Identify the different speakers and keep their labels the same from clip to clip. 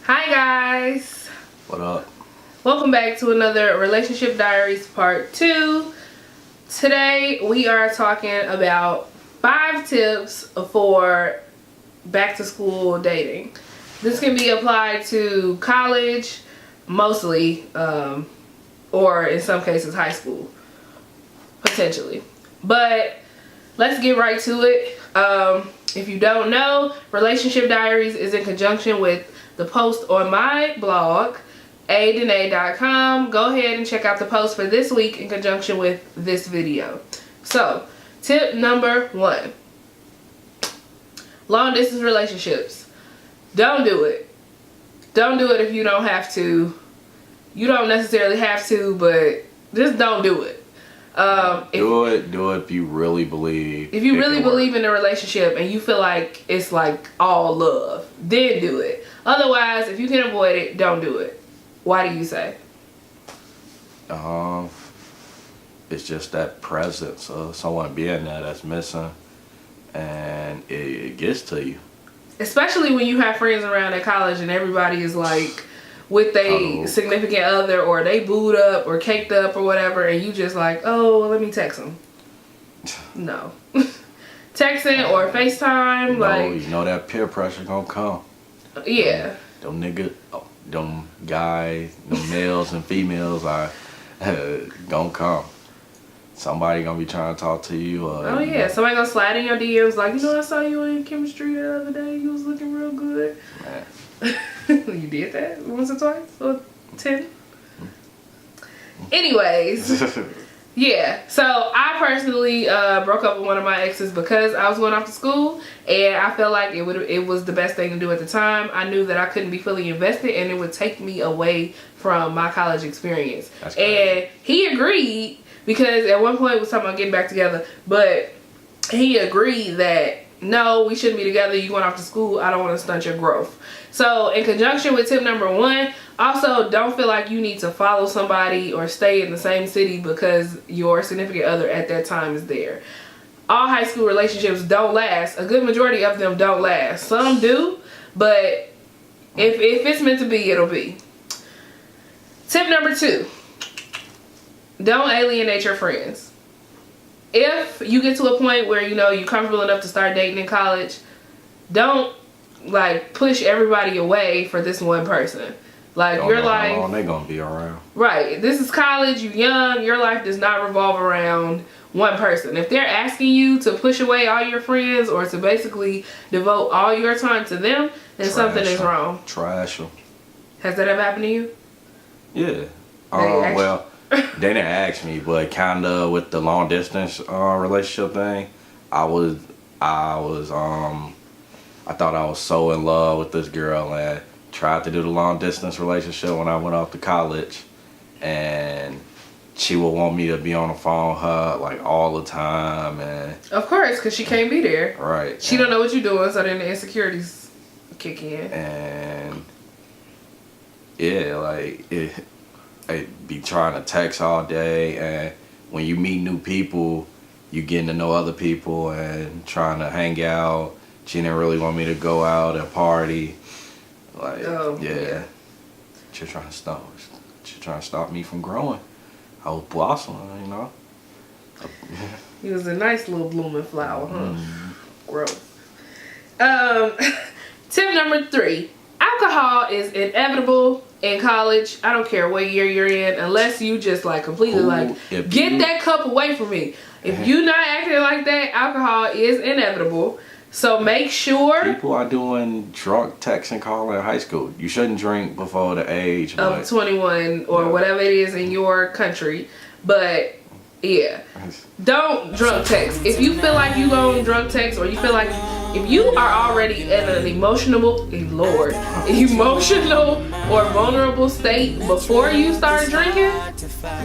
Speaker 1: Hi guys.
Speaker 2: What up?
Speaker 1: Welcome back to another Relationship Diaries Part 2. Today we are talking about 5 tips for back to school dating. This can be applied to college, mostly, or in some cases high school, potentially. But let's get right to it. If you don't know, Relationship Diaries is in conjunction with the post on my blog, alienate.com. Go ahead and check out the post for this week in conjunction with this video. So, tip number 1. Long distance relationships. Don't do it. Don't do it if you don't have to. You don't necessarily have to, but just don't do it.
Speaker 2: Do it if you really believe.
Speaker 1: If you really believe in a relationship and you feel like it's like all love, then do it. Otherwise, if you can avoid it, don't do it. Why do you say?
Speaker 2: It's just that presence of someone being there that's missing, and it gets to you.
Speaker 1: Especially when you have friends around at college and everybody is like with a significant other, or they booed up or caked up or whatever, and you just like, oh, let me text them. No. Texting or FaceTime,
Speaker 2: You know that peer pressure gonna come.
Speaker 1: Yeah.
Speaker 2: Them guys, them males and females are gonna come. Somebody gonna be trying to talk to you.
Speaker 1: Oh yeah, somebody gonna slide in your DMs like, you know, I saw you in chemistry the other day. You was looking real good.
Speaker 2: Man.
Speaker 1: You did that once or twice or 10. Anyways, yeah. So I personally broke up with one of my exes because I was going off to school, and I felt like it was the best thing to do at the time. I knew that I couldn't be fully invested, and it would take me away from my college experience. And he agreed, because at one point we was talking about getting back together, but he agreed that no, we shouldn't be together. You going off to school. I don't want to stunt your growth. So in conjunction with tip number 1, also don't feel like you need to follow somebody or stay in the same city because your significant other at that time is there. All high school relationships don't last. A good majority of them don't last. Some do, but if it's meant to be, it'll be. Tip number 2, don't alienate your friends. If you get to a point where you know you're comfortable enough to start dating in college, don't like push everybody away for this one person. Like your life,
Speaker 2: how long they gonna be around.
Speaker 1: Right. This is college, you young, your life does not revolve around one person. If they're asking you to push away all your friends or to basically devote all your time to them, then something is wrong.
Speaker 2: Trash them.
Speaker 1: Has that ever happened to you?
Speaker 2: Yeah. Well, they didn't ask me, but kinda with the long distance relationship thing, I thought I was so in love with this girl and tried to do the long distance relationship when I went off to college, and she would want me to be on the phone with her like all the time, and
Speaker 1: of course, because she can't be there.
Speaker 2: Right.
Speaker 1: She don't know what you're doing, so then the insecurities kick in.
Speaker 2: And yeah, like I'd be trying to text all day, and when you meet new people, you getting to know other people and trying to hang out. She didn't really want me to go out and party. Like, yeah. She's trying to stop me from growing. I was blossoming, you know.
Speaker 1: He was a nice little blooming flower, huh? Gross. Tip number 3. Alcohol is inevitable in college. I don't care what year you're in, unless you just like completely get that cup away from me. If you not acting like that, alcohol is inevitable. So make sure.
Speaker 2: People are doing drunk texting calling in high school. You shouldn't drink before the age
Speaker 1: of 21 or whatever it is in your country. But yeah, don't drunk text. If you feel like you go drunk text, or you feel like if you are already in an emotional or vulnerable state before you start drinking,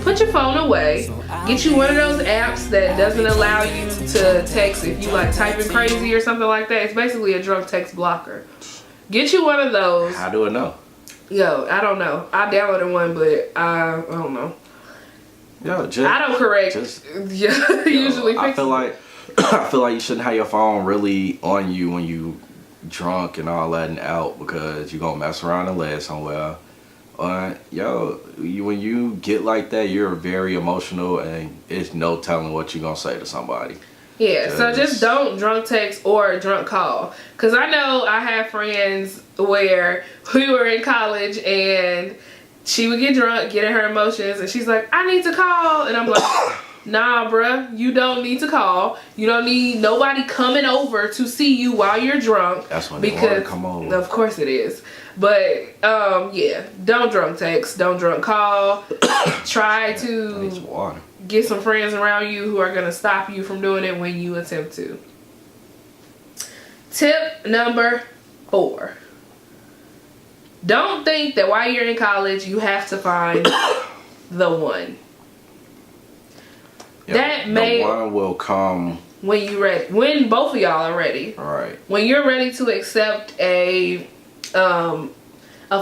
Speaker 1: put your phone away. Get you one of those apps that doesn't allow you to text if you like typing crazy or something like that. It's basically a drunk text blocker. Get you one of those.
Speaker 2: How do I know?
Speaker 1: Yo, I don't know. I downloaded one, but I don't know.
Speaker 2: Yo,
Speaker 1: I don't correct. Usually
Speaker 2: I feel like you shouldn't have your phone really on you when you drunk and all that and out because you're gonna mess around and land somewhere. When you get like that, you're very emotional and it's no telling what you're gonna say to somebody.
Speaker 1: Yeah, so just don't drunk text or drunk call. Because I know I have friends where we were in college and she would get drunk, get in her emotions, and she's like, I need to call. And I'm like, nah, bruh, you don't need to call. You don't need nobody coming over to see you while you're drunk.
Speaker 2: That's when they want to come over.
Speaker 1: Of course it is. But, yeah, don't drunk text, don't drunk call. Try to get some friends around you who are going to stop you from doing it when you attempt to. Tip number 4. Don't think that while you're in college, you have to find the one.
Speaker 2: Yep, the one will come
Speaker 1: when you ready. When both of y'all are ready.
Speaker 2: All right.
Speaker 1: When you're ready to accept a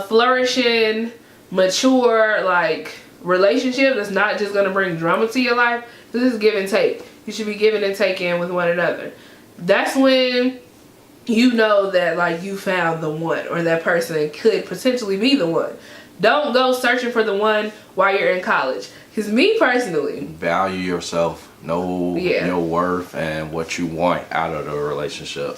Speaker 1: flourishing, mature, like, relationship that's not just going to bring drama to your life. This is give and take. You should be giving and taking with one another. That's when you know that, like, you found the one, or that person could potentially be the one. Don't go searching for the one while you're in college. Because me personally,
Speaker 2: value yourself, know your worth and what you want out of the relationship.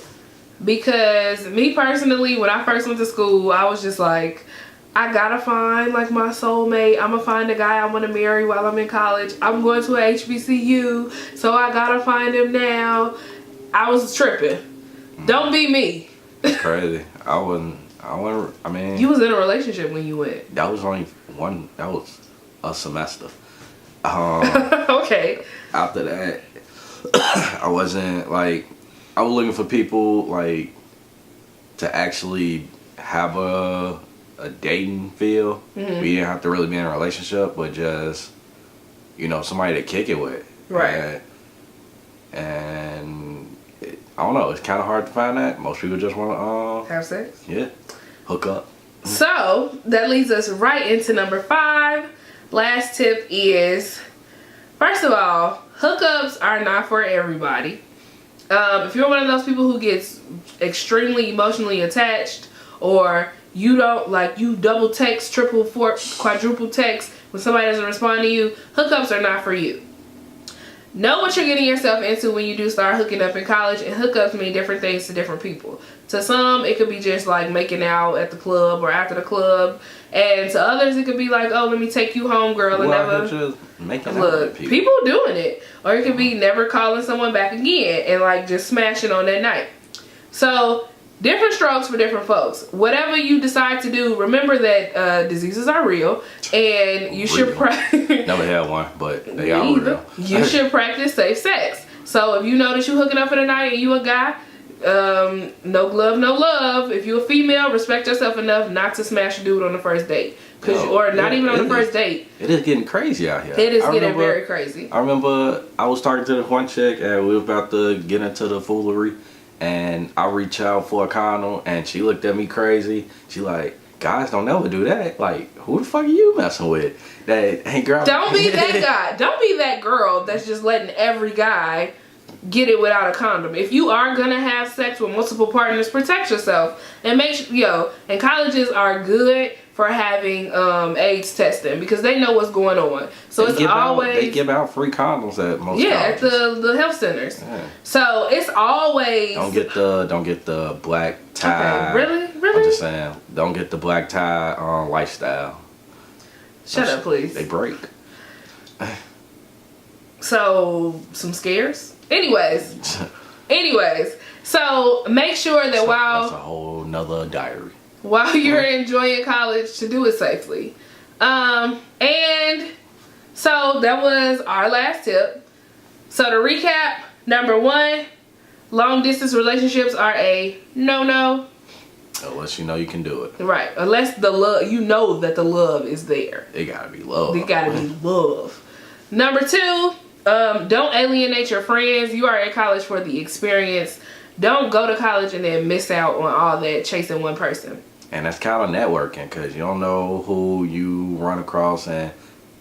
Speaker 1: Because me personally, when I first went to school, I was just like, I gotta find, like, my soulmate. I'm gonna find a guy I want to marry while I'm in college. I'm going to a HBCU, so I gotta find him now. I was tripping. Don't be me.
Speaker 2: That's crazy. I mean,
Speaker 1: you was in a relationship when you went.
Speaker 2: That was only one. That was a semester.
Speaker 1: Okay.
Speaker 2: After that, I wasn't like. I was looking for people like to actually have a dating feel.
Speaker 1: Mm-hmm.
Speaker 2: We didn't have to really be in a relationship, but just somebody to kick it with.
Speaker 1: Right.
Speaker 2: And I don't know. It's kind of hard to find that. Most people just want to
Speaker 1: have sex.
Speaker 2: Yeah, hook up.
Speaker 1: So that leads us right into number 5. Last tip is, first of all, hookups are not for everybody. If you're one of those people who gets extremely emotionally attached, or you don't like, you double text, triple, quadruple text when somebody doesn't respond to you, hookups are not for you. Know what you're getting yourself into when you do start hooking up in college, and hookups mean different things to different people. To some, it could be just like making out at the club or after the club, and to others, it could be like, oh, let me take you home, girl, and never
Speaker 2: just making out
Speaker 1: look.
Speaker 2: with
Speaker 1: People doing it, or it could be never calling someone back again and like just smashing on that night. So different strokes for different folks. Whatever you decide to do, remember that diseases are real, and you should
Speaker 2: never had one, but they are real.
Speaker 1: You should practice safe sex. So if you know that you're hooking up for the night and you a guy, no glove, no love. If you're a female, respect yourself enough not to smash a dude on the first date, or not even on the first date.
Speaker 2: It is getting crazy out here.
Speaker 1: It is getting very crazy.
Speaker 2: I remember I was talking to the one chick and we were about to get into the foolery. And I reach out for a condom, and she looked at me crazy. She like, guys don't never do that. Like, who the fuck are you messing with? That ain't girl.
Speaker 1: Don't be that guy. Don't be that girl that's just letting every guy get it without a condom. If you are gonna have sex with multiple partners, protect yourself and make sure. And colleges are good for having AIDS testing because they know what's going on. So
Speaker 2: they give out free condoms at most colleges.
Speaker 1: At the health centers. Yeah. So it's always
Speaker 2: don't get the black tie.
Speaker 1: Okay, really?
Speaker 2: I'm just saying, don't get the black tie lifestyle.
Speaker 1: Shut up, please.
Speaker 2: They break.
Speaker 1: So some scares. Anyways, so make sure that
Speaker 2: that's
Speaker 1: while
Speaker 2: a whole nother diary.
Speaker 1: While you're enjoying college, to do it safely. And so that was our last tip. So to recap, number 1, long distance relationships are a no-no.
Speaker 2: Unless you know you can do it.
Speaker 1: Right. Unless the love, you know that the love is there.
Speaker 2: It gotta be love.
Speaker 1: It gotta be love. Number 2, don't alienate your friends. You are in college for the experience. Don't go to college and then miss out on all that chasing one person.
Speaker 2: And that's kind of networking, because you don't know who you run across and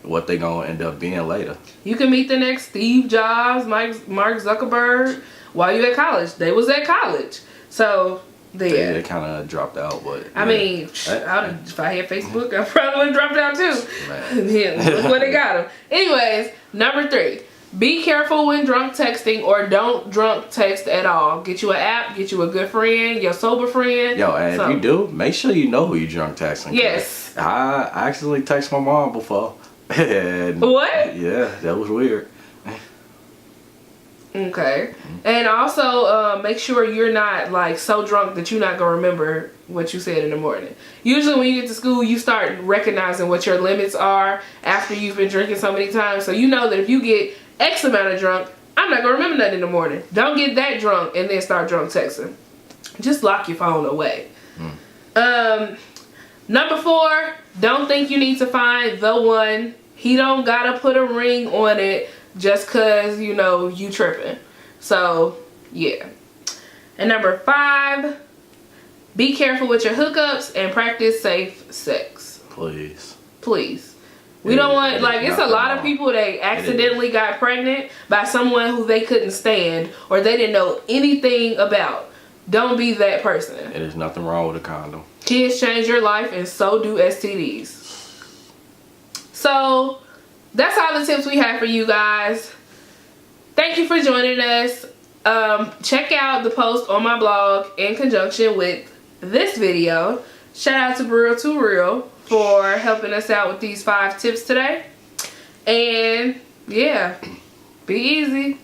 Speaker 2: what they gonna end up being later. You
Speaker 1: can meet the next Steve Jobs, Mark Zuckerberg while you're at college. They was at college. So
Speaker 2: They kind of dropped out, but
Speaker 1: I mean, if I had Facebook, I probably would have dropped out too. Yeah, look what they got them. Anyways, number 3. Be careful when drunk texting, or don't drunk text at all. Get you an app, get you a good friend, your sober friend.
Speaker 2: Yo, and if you do, make sure you know who you drunk texting.
Speaker 1: Yes.
Speaker 2: I actually text my mom before. And
Speaker 1: what?
Speaker 2: Yeah, that was weird.
Speaker 1: Okay. And also make sure you're not like so drunk that you're not going to remember what you said in the morning. Usually when you get to school, you start recognizing what your limits are after you've been drinking so many times. So you know that if you get X amount of drunk, I'm not going to remember nothing in the morning. Don't get that drunk and then start drunk texting. Just lock your phone away. Number 4, don't think you need to find the one. He don't got to put a ring on it just cause, you know, you tripping. So, yeah. And number 5, be careful with your hookups and practice safe sex.
Speaker 2: Please.
Speaker 1: Please. We don't want, like, it's a lot of people that accidentally got pregnant by someone who they couldn't stand or they didn't know anything about. Don't be that person.
Speaker 2: It is nothing wrong with a condom.
Speaker 1: Kids change your life and so do STDs. So, that's all the tips we have for you guys. Thank you for joining us. Check out the post on my blog in conjunction with this video. Shout out to Real to Real for helping us out with these 5 tips today. And yeah, be easy.